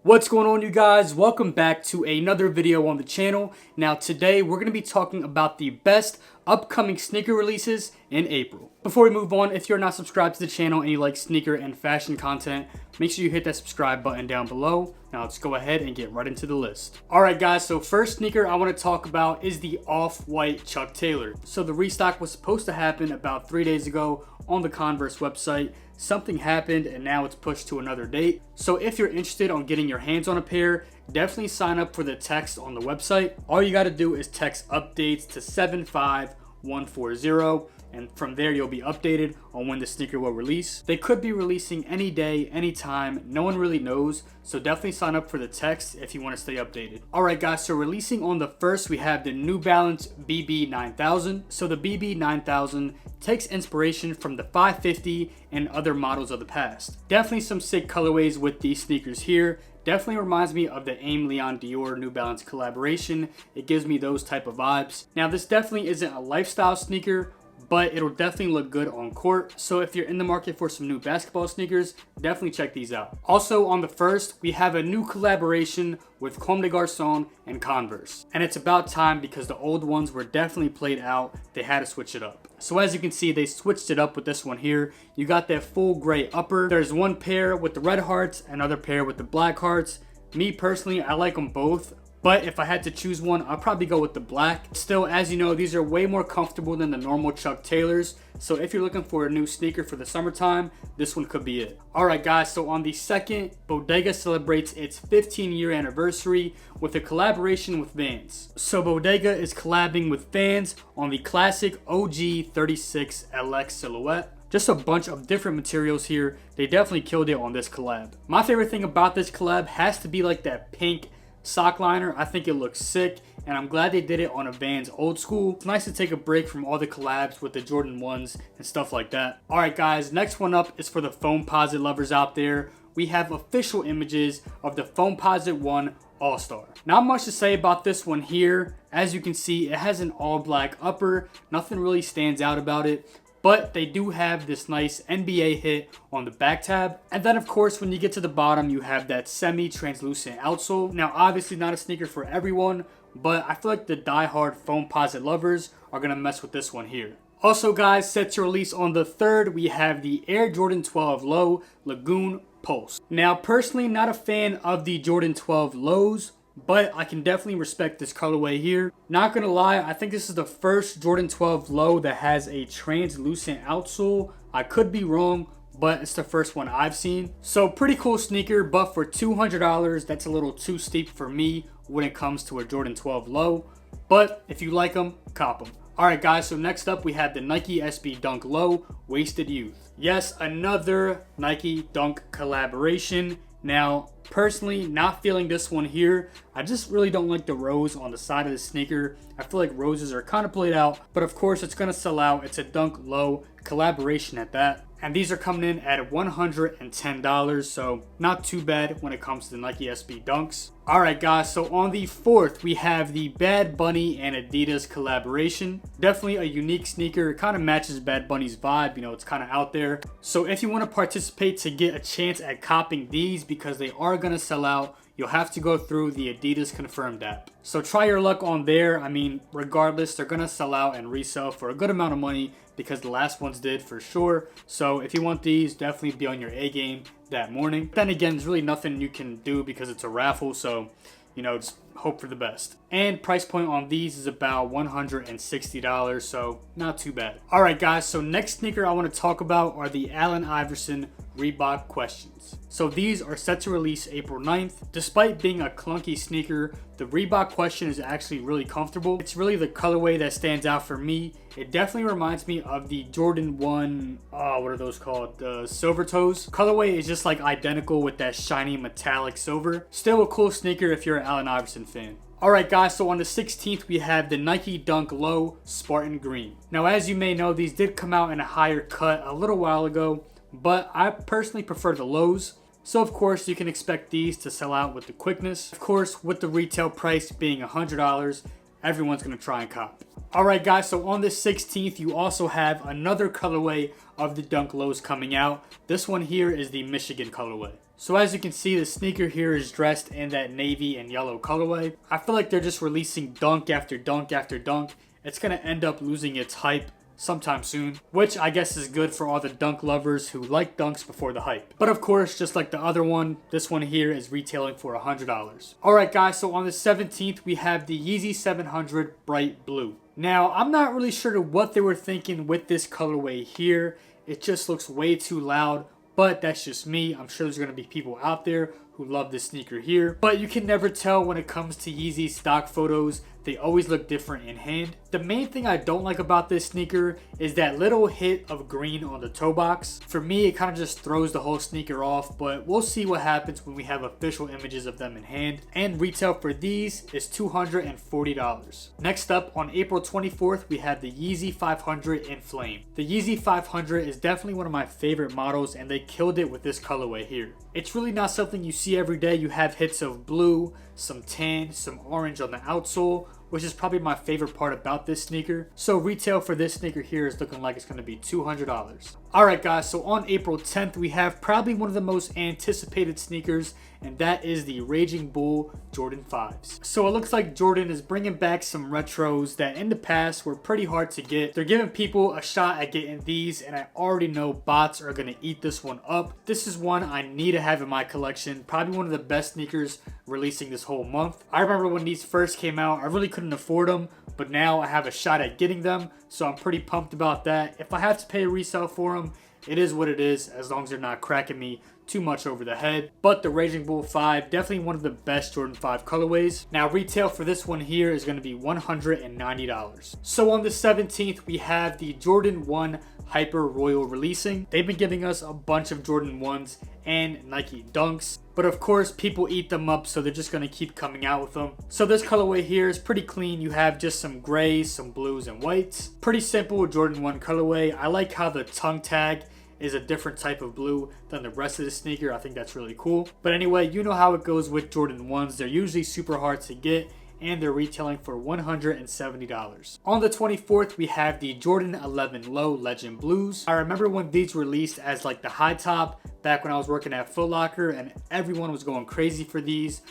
What's going on, you guys? Welcome back to another video on the channel. Now today we're going to be talking about the best upcoming sneaker releases in April. Before we move on, if you're not subscribed to the channel and you like sneaker and fashion content, make sure you hit that subscribe button down below. Now let's go ahead and get right into the list. Alright guys, so first sneaker I want to talk about is the off-white Chuck Taylor. So the restock was supposed to happen about 3 days ago on the Converse website. Something happened and now it's pushed to another date. So if you're interested on getting your hands on a pair, definitely sign up for the text on the website. All you got to do is text updates to 75140, and from there you'll be updated on when the sneaker will release. They could be releasing any day, anytime, no one really knows, so definitely sign up for the text if you want to stay updated. Alright guys, so releasing on the 1st we have the New Balance BB 9000. So the BB 9000 takes inspiration from the 550 and other models of the past. Definitely some sick colorways with these sneakers here. Definitely reminds me of the Aim Leon Dior New Balance collaboration. It gives me those type of vibes. Now this definitely isn't a lifestyle sneaker, but it'll definitely look good on court. So if you're in the market for some new basketball sneakers, definitely check these out. Also on the 1st, we have a new collaboration with Comme des Garçons and Converse. And it's about time because the old ones were definitely played out. They had to switch it up. So as you can see, they switched it up with this one here. You got that full gray upper. There's one pair with the red hearts, another pair with the black hearts. Me personally, I like them both. But if I had to choose one, I'll probably go with the black. Still, as you know, these are way more comfortable than the normal Chuck Taylors. So if you're looking for a new sneaker for the summertime, this one could be it. Alright guys, so on the 2nd, Bodega celebrates its 15-year anniversary with a collaboration with Vans. So Bodega is collabing with Vans on the classic OG 36 LX silhouette. Just a bunch of different materials here. They definitely killed it on this collab. My favorite thing about this collab has to be like that pink sock liner. I think it looks sick, and I'm glad they did it on a Vans old school. It's nice to take a break from all the collabs with the Jordan 1s and stuff like that. Alright guys, next one up is for the Foamposite lovers out there. We have official images of the Foamposite 1 All-Star. Not much to say about this one here. As you can see, it has an all black upper. Nothing really stands out about it. But they do have this nice NBA hit on the back tab. And then of course, when you get to the bottom, you have that semi-translucent outsole. Now obviously not a sneaker for everyone, but I feel like the die-hard Foamposite lovers are going to mess with this one here. Also guys, set to release on the 3rd, we have the Air Jordan 12 Low Lagoon Pulse. Now personally, not a fan of the Jordan 12 Lows, but I can definitely respect this colorway here. Not gonna lie, I think this is the first Jordan 12 Low that has a translucent outsole. I could be wrong, but it's the first one I've seen. So pretty cool sneaker, but for $200, that's a little too steep for me when it comes to a Jordan 12 Low. But if you like them, cop them. Alright guys, so next up we have the Nike SB Dunk Low Wasted Youth. Yes, another Nike Dunk collaboration. Now, personally, not feeling this one here. I just really don't like the rose on the side of the sneaker. I feel like roses are kind of played out, but of course it's going to sell out. It's a Dunk Low collaboration at that. And these are coming in at $110, so not too bad when it comes to the Nike SB Dunks. Alright guys, so on the 4th, we have the Bad Bunny and Adidas collaboration. Definitely a unique sneaker. It kind of matches Bad Bunny's vibe, you know, it's kind of out there. So if you want to participate to get a chance at copping these, because they are going to sell out, you'll have to go through the Adidas Confirmed app. So try your luck on there. I mean, regardless, they're going to sell out and resell for a good amount of money because the last ones did for sure. So if you want these, definitely be on your A game that morning. Then again, there's really nothing you can do because it's a raffle. So, you know, just hope for the best. And price point on these is about $160, so not too bad. Alright guys, so next sneaker I want to talk about are the Allen Iverson Reebok Questions. So these are set to release April 9th. Despite being a clunky sneaker, the Reebok Question is actually really comfortable. It's really the colorway that stands out for me. It definitely reminds me of the Jordan 1, what are those called? The Silver Toes. Colorway is just like identical with that shiny metallic silver. Still a cool sneaker if you're an Allen Iverson fan. Alright guys, so on the 16th we have the Nike Dunk Low Spartan Green. Now as you may know, these did come out in a higher cut a little while ago, but I personally prefer the lows. So of course you can expect these to sell out with the quickness. Of course, with the retail price being $100, everyone's gonna try and cop. Alright guys, so on the 16th you also have another colorway of the Dunk Lows coming out. This one here is the Michigan colorway. So as you can see, the sneaker here is dressed in that navy and yellow colorway. I feel like they're just releasing dunk after dunk after dunk. It's going to end up losing its hype sometime soon, which I guess is good for all the dunk lovers who like dunks before the hype. But of course, just like the other one, this one here is retailing for $100. Alright guys, so on the 17th, we have the Yeezy 700 Bright Blue. Now, I'm not really sure what they were thinking with this colorway here. It just looks way too loud, but that's just me. I'm sure there's going to be people out there who love this sneaker here. But you can never tell when it comes to Yeezy stock photos. They always look different in hand. The main thing I don't like about this sneaker is that little hit of green on the toe box. For me, it kind of just throws the whole sneaker off, but we'll see what happens when we have official images of them in hand. And retail for these is $240. Next up, on April 24th, we have the Yeezy 500 Enflame. The Yeezy 500 is definitely one of my favorite models, and they killed it with this colorway here. It's really not something you see every day. You have hits of blue, some tan, some orange on the outsole, which is probably my favorite part about this sneaker. So retail for this sneaker here is looking like it's going to be $200. Alright guys, so on April 10th, we have probably one of the most anticipated sneakers, and that is the Raging Bull Jordan 5s. So it looks like Jordan is bringing back some retros that in the past were pretty hard to get. They're giving people a shot at getting these, and I already know bots are going to eat this one up. This is one I need to have in my collection. Probably one of the best sneakers releasing this whole month. I remember when these first came out, I really couldn't afford them, but now I have a shot at getting them, so I'm pretty pumped about that. If I have to pay a resale for them, it is what it is, as long as they're not cracking me too much over the head. But the Raging Bull 5, definitely one of the best Jordan 5 colorways. Now retail for this one here is going to be $190. So on the 17th, we have the Jordan 1 Hyper Royal releasing. They've been giving us a bunch of Jordan 1s and Nike Dunks, but of course people eat them up, so they're just going to keep coming out with them. So this colorway here is pretty clean. You have just some grays, some blues, and whites. Pretty simple Jordan 1 colorway. I like how the tongue tag is a different type of blue than the rest of the sneaker. I think that's really cool. But anyway, you know how it goes with Jordan 1s. They're usually super hard to get, and they're retailing for $170. On the 24th, we have the Jordan 11 Low Legend Blues. I remember when these released as like the high top back when I was working at Foot Locker, and everyone was going crazy for these.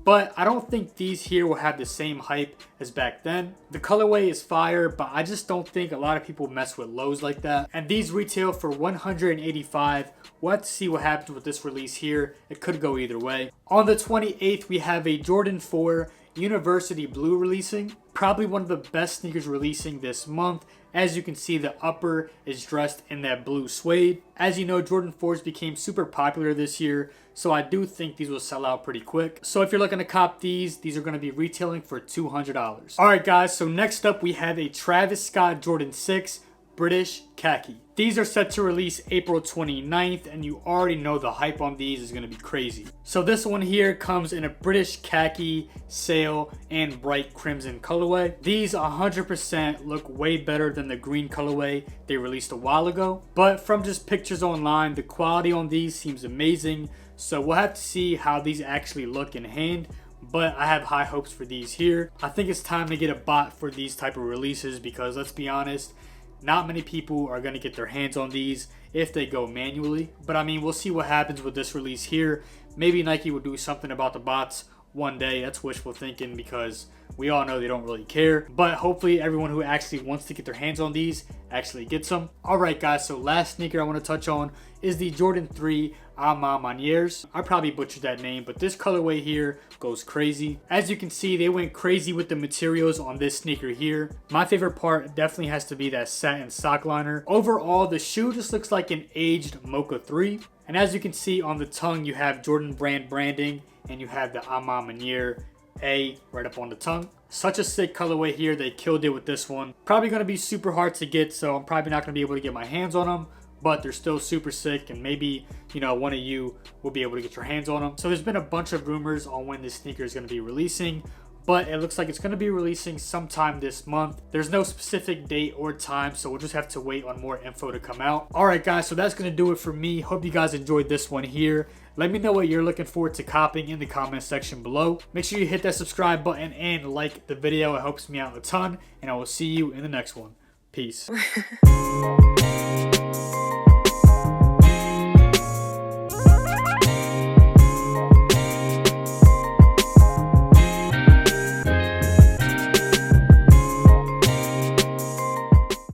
But I don't think these here will have the same hype as back then. The colorway is fire, but I just don't think a lot of people mess with lows like that. And these retail for $185. We'll have to see what happens with this release here. It could go either way. On the 28th, we have a Jordan 4 University Blue releasing. Probably one of the best sneakers releasing this month. As you can see, the upper is dressed in that blue suede. As you know, Jordan 4s became super popular this year, so I do think these will sell out pretty quick. So if you're looking to cop these are going to be retailing for $200. Alright guys, so next up we have a Travis Scott Jordan 6 British Khaki. These are set to release April 29th, and you already know the hype on these is going to be crazy. So this one here comes in a British Khaki, sail, and bright crimson colorway. These 100% look way better than the green colorway they released a while ago. But from just pictures online, the quality on these seems amazing. So we'll have to see how these actually look in hand. But I have high hopes for these here. I think it's time to get a bot for these type of releases, because let's be honest, not many people are going to get their hands on these if they go manually. But I mean, we'll see what happens with this release here. Maybe Nike will do something about the bots one day. That's wishful thinking, because we all know they don't really care. But hopefully everyone who actually wants to get their hands on these actually gets them. Alright guys, so last sneaker I want to touch on is the Jordan 3 A Ma Manières. I probably butchered that name, but this colorway here goes crazy. As you can see, they went crazy with the materials on this sneaker here. My favorite part definitely has to be that satin sock liner. Overall, the shoe just looks like an aged Mocha 3. And as you can see on the tongue, you have Jordan brand branding, and you have the A Ma Manière A right up on the tongue. Such a sick colorway here. They killed it with this one. Probably going to be super hard to get, so I'm probably not going to be able to get my hands on them. But they're still super sick, and maybe, you know, one of you will be able to get your hands on them. So there's been a bunch of rumors on when this sneaker is going to be releasing, but it looks like it's going to be releasing sometime this month. There's no specific date or time, so we'll just have to wait on more info to come out. Alright guys, so that's going to do it for me. Hope you guys enjoyed this one here. Let me know what you're looking forward to copying in the comment section below. Make sure you hit that subscribe button and like the video. It helps me out a ton, and I will see you in the next one. Peace.